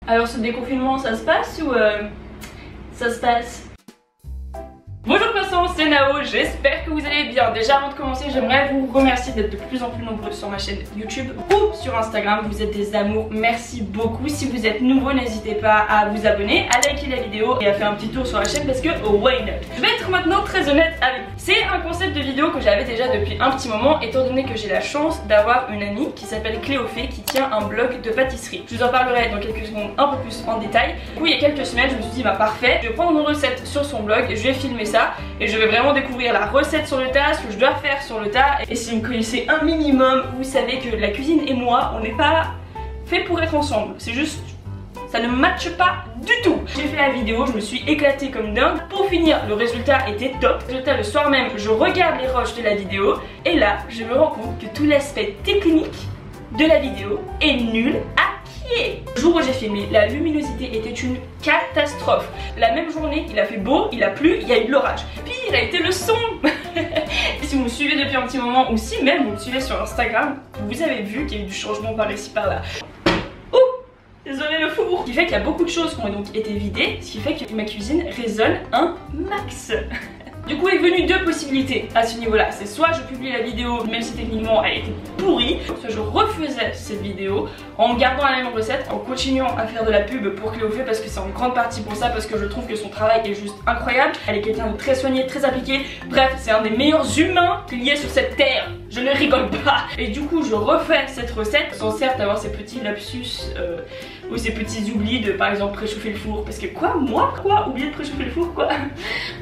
Alors ce déconfinement ça se passe ou ça se passe? Bonjour poissons, c'est Nao, j'espère que vous allez bien. Déjà avant de commencer, j'aimerais vous remercier d'être de plus en plus nombreux sur ma chaîne YouTube ou sur Instagram. Vous êtes des amours, merci beaucoup. Si vous êtes nouveau, n'hésitez pas à vous abonner, à liker la vidéo et à faire un petit tour sur la chaîne parce que why not. Je vais être maintenant très honnête avec vous. C'est un concept de vidéo que j'avais déjà depuis un petit moment, étant donné que j'ai la chance d'avoir une amie qui s'appelle Cléophée qui tient un blog de pâtisserie. Je vous en parlerai dans quelques secondes un peu plus en détail. Du coup il y a quelques semaines je me suis dit bah parfait, je vais prendre une recette sur son blog, je vais filmer ça et je vais vraiment découvrir la recette sur le tas, ce que je dois faire sur le tas. Et si vous me connaissez un minimum, vous savez que la cuisine et moi on n'est pas fait pour être ensemble, c'est juste ça ne matche pas du tout. J'ai fait la vidéo, je me suis éclatée comme dingue. Pour finir, le résultat était top. Le soir même, je regarde les rushs de la vidéo et là, je me rends compte que tout l'aspect technique de la vidéo est nul à chier. Le jour où j'ai filmé, la luminosité était une catastrophe. La même journée, il a fait beau, il a plu, il y a eu de l'orage. Pire a été le son. Et si vous me suivez depuis un petit moment ou si même vous me suivez sur Instagram, vous avez vu qu'il y a eu du changement par ici par là. Désolé le four. Ce qui fait qu'il y a beaucoup de choses qui ont donc été vidées, ce qui fait que ma cuisine résonne un max. Du coup est venue deux possibilités à ce niveau là, c'est soit je publie la vidéo même si techniquement elle était pourrie, soit je refaisais cette vidéo en gardant la même recette, en continuant à faire de la pub pour Cléophée parce que c'est en grande partie pour ça, parce que je trouve que son travail est juste incroyable, elle est quelqu'un de très soigné, très appliqué, bref c'est un des meilleurs humains qu'il y ait sur cette terre, je ne rigole pas. Et du coup je refais cette recette sans certes avoir ces petits lapsus ou ces petits oublis de par exemple préchauffer le four, parce que quoi, oublier de préchauffer le four quoi.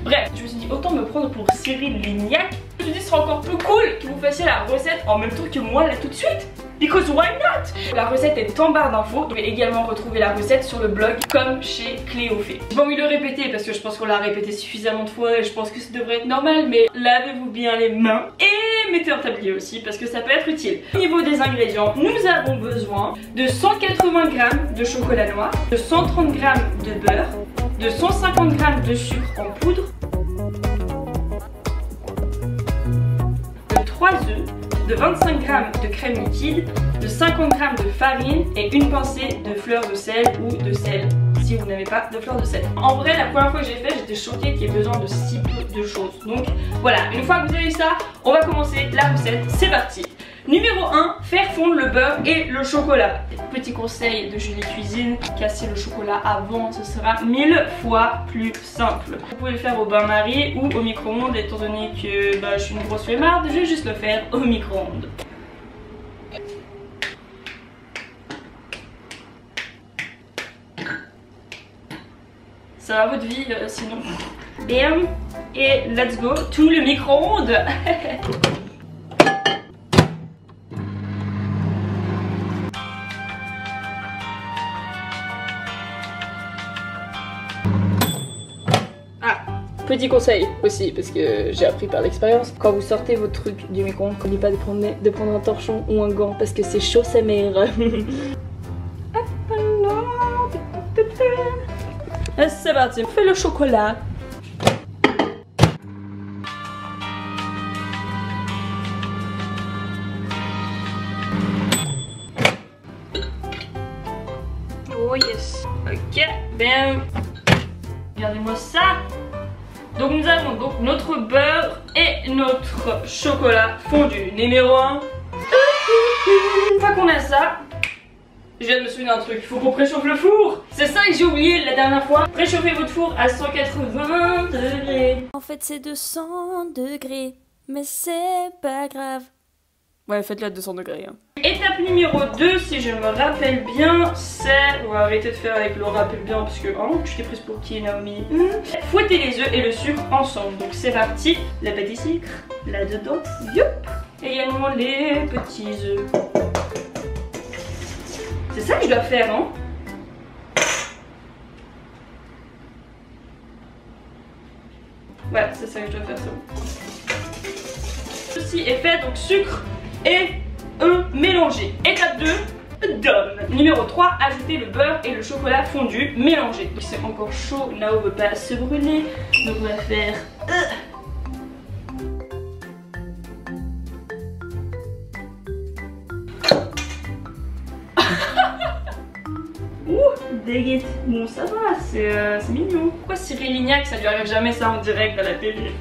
Bref, je me suis dit autant me prendre pour Cyril Lignac. Je me suis dit ce sera encore plus cool que vous fassiez la recette en même temps que moi là tout de suite. Because why not? La recette est en barre d'infos. Vous pouvez également retrouver la recette sur le blog comme chez Cléophée. J'ai pas envie de le répéter parce que je pense qu'on l'a répété suffisamment de fois et je pense que ça devrait être normal, mais lavez-vous bien les mains et mettez un tablier aussi parce que ça peut être utile. Au niveau des ingrédients, nous avons besoin de 180 g de chocolat noir, de 130 g de beurre, de 150 g de sucre en poudre, de 3 œufs, de 25 g de crème liquide, de 50 g de farine et une pincée de fleur de sel ou de sel si vous n'avez pas de fleur de sel. En vrai la première fois que j'ai fait j'étais choquée qu'il y ait besoin de si peu de choses. Donc voilà, une fois que vous avez ça, on va commencer la recette, c'est parti. Numéro 1, faire fondre le beurre et le chocolat. Petit conseil de Julie Cuisine, casser le chocolat avant, ce sera 1000 fois plus simple. Vous pouvez le faire au bain-marie ou au micro-ondes, étant donné que je suis une grosse flemmarde, je vais juste le faire au micro-ondes. Ça va votre vie sinon. Bam, et let's go, tout le micro-ondes. Petit conseil aussi, parce que j'ai appris par l'expérience, quand vous sortez votre truc du micro-ondes, n'oubliez pas de prendre un torchon ou un gant parce que c'est chaud sa mère. C'est parti, on fait le chocolat. Oh yes. Ok, bam. Regardez-moi ça. Donc nous avons donc notre beurre et notre chocolat fondu. Numéro 1. Une fois qu'on a ça, je viens de me souvenir d'un truc, il faut qu'on préchauffe le four. C'est ça que j'ai oublié la dernière fois. Préchauffez votre four à 180 degrés. En fait c'est 200 degrés, mais c'est pas grave. Ouais, faites-le à 200 degrés. Hein. Étape numéro 2, si je me rappelle bien, c'est... On va arrêter de faire avec le rappel bien parce que... Oh, tu t'es prise pour qui, Naomi? Fouettez les œufs et le sucre ensemble. Donc c'est parti. La pâte à sucre, là-dedans. Youp. Également les petits œufs. C'est ça que je dois faire, hein? Voilà, c'est ça que je dois faire, c'est bon. Ceci est fait, donc sucre et œufs mélangés. Étape 2, done. Numéro 3, ajouter le beurre et le chocolat fondu mélangés. C'est encore chaud, Nao veut pas se brûler, donc on va faire... Ouh, baguette. Bon, ça va, c'est mignon. Pourquoi Cyril Lignac, ça lui arrive jamais ça en direct à la télé?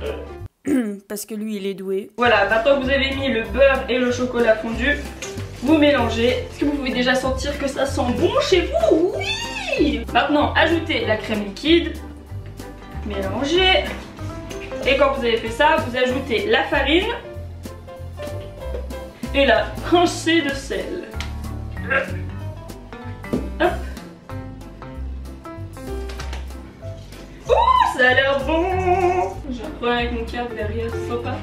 Parce que lui il est doué. Voilà, maintenant que vous avez mis le beurre et le chocolat fondu, vous mélangez. Est-ce que vous pouvez déjà sentir que ça sent bon chez vous? Oui! Maintenant, ajoutez la crème liquide. Mélangez. Et quand vous avez fait ça, vous ajoutez la farine et la pincée de sel. Hop. Ouh, ça a l'air bon. J'ai un problème avec mon câble derrière, faut pas.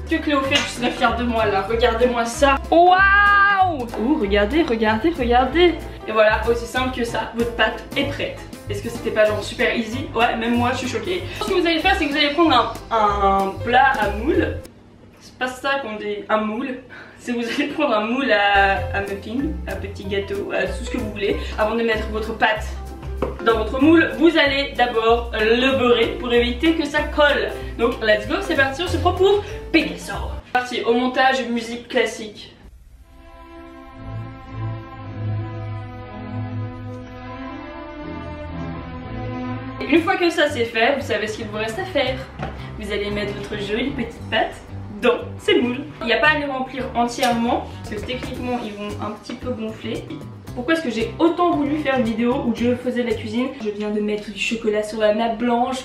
Que Cléophée, je serais fière de moi là. Regardez-moi ça. Waouh! Ouh, regardez, regardez, regardez. Et voilà, aussi simple que ça, votre pâte est prête. Est-ce que c'était pas genre super easy? Ouais, même moi je suis choquée. Ce que vous allez faire, c'est que vous allez prendre un plat à moule. C'est pas ça qu'on dit, un moule. C'est que vous allez prendre un moule à muffin, un petit gâteau, à tout ce que vous voulez. Avant de mettre votre pâte dans votre moule, vous allez d'abord le beurrer pour éviter que ça colle. Donc let's go, c'est parti, on se prend pour Picasso. Parti au montage musique classique. Une fois que ça c'est fait, vous savez ce qu'il vous reste à faire. Vous allez mettre votre jolie petite pâte dans ces moules. Il n'y a pas à les remplir entièrement, parce que techniquement ils vont un petit peu gonfler. Pourquoi est-ce que j'ai autant voulu faire une vidéo où je faisais la cuisine? Je viens de mettre du chocolat sur la nappe blanche.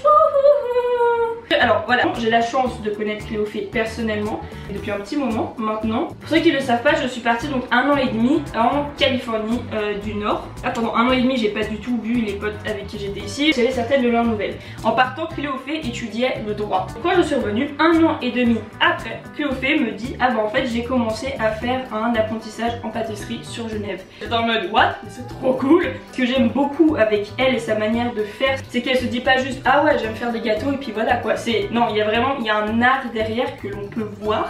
Alors voilà, j'ai la chance de connaître Cléophée personnellement depuis un petit moment maintenant. Pour ceux qui ne le savent pas, je suis partie donc 1 an et demi en Californie du Nord. Pendant 1 an et demi, j'ai pas du tout vu les potes avec qui j'étais ici. J'avais certaines de leurs nouvelles. En partant, Cléophée étudiait le droit. Quand je suis revenue 1 an et demi après, Cléophée me dit ah bah en fait j'ai commencé à faire un apprentissage en pâtisserie sur Genève. J'étais en mode what? C'est trop cool. Ce que j'aime beaucoup avec elle et sa manière de faire, c'est qu'elle se dit pas juste ah ouais j'aime faire des gâteaux et puis voilà quoi. Non, il y a un art derrière que l'on peut voir.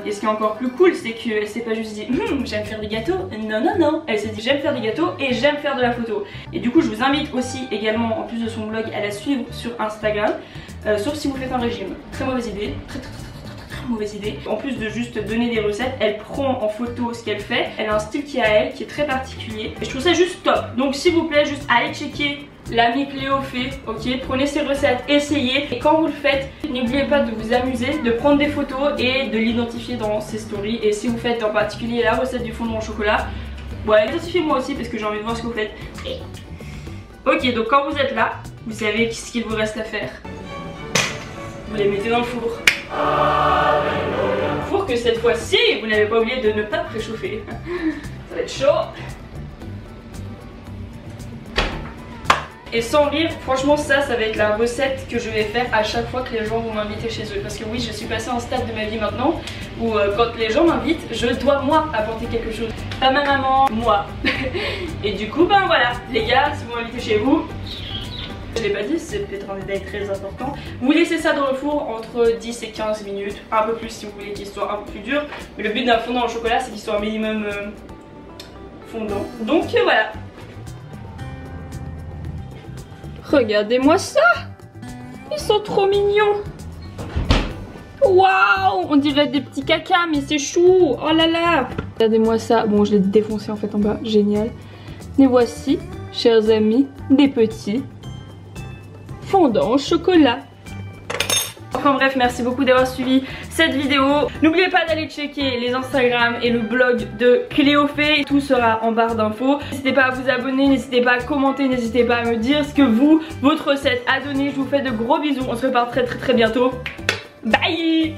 Et ce qui est encore plus cool, c'est qu'elle s'est pas juste dit j'aime faire des gâteaux. Non, non, non. Elle s'est dit j'aime faire des gâteaux et j'aime faire de la photo. Et du coup, je vous invite aussi également, en plus de son blog, à la suivre sur Instagram. Sauf si vous faites un régime. Très mauvaise idée. Très mauvaise idée. En plus de juste donner des recettes, elle prend en photo ce qu'elle fait. Elle a un style qui est à elle, qui est très particulier. Et je trouve ça juste top. Donc s'il vous plaît, juste allez checker l'ami Cléophée, ok, prenez ses recettes, essayez, et quand vous le faites, n'oubliez pas de vous amuser, de prendre des photos et de l'identifier dans ses stories. Et si vous faites en particulier la recette du fondant au chocolat, ouais, identifiez-moi aussi parce que j'ai envie de voir ce que vous faites. Ok, donc quand vous êtes là, vous savez ce qu'il vous reste à faire. Vous les mettez dans le four. Four que cette fois-ci, vous n'avez pas oublié de ne pas préchauffer. Ça va être chaud. Et sans rire, franchement ça va être la recette que je vais faire à chaque fois que les gens vont m'inviter chez eux. Parce que oui, je suis passée à un stade de ma vie maintenant où quand les gens m'invitent, je dois moi apporter quelque chose. Pas ma maman, moi. Et du coup, ben voilà, les gars, si vous m'invitez chez vous, je l'ai pas dit, c'est peut-être un détail très important. Vous laissez ça dans le four entre 10 et 15 minutes, un peu plus si vous voulez qu'il soit un peu plus dur. Mais le but d'un fondant au chocolat, c'est qu'il soit un minimum fondant. Donc voilà. Regardez-moi ça! Ils sont trop mignons! Waouh! On dirait des petits cacas, mais c'est chou! Oh là là! Regardez-moi ça. Bon, je l'ai défoncé en fait en bas. Génial. Et voici, chers amis, des petits fondants au chocolat. Enfin bref, merci beaucoup d'avoir suivi cette vidéo. N'oubliez pas d'aller checker les Instagram et le blog de Cléophée. Tout sera en barre d'infos. N'hésitez pas à vous abonner, n'hésitez pas à commenter, n'hésitez pas à me dire ce que votre recette a donné. Je vous fais de gros bisous. On se reparle très bientôt. Bye!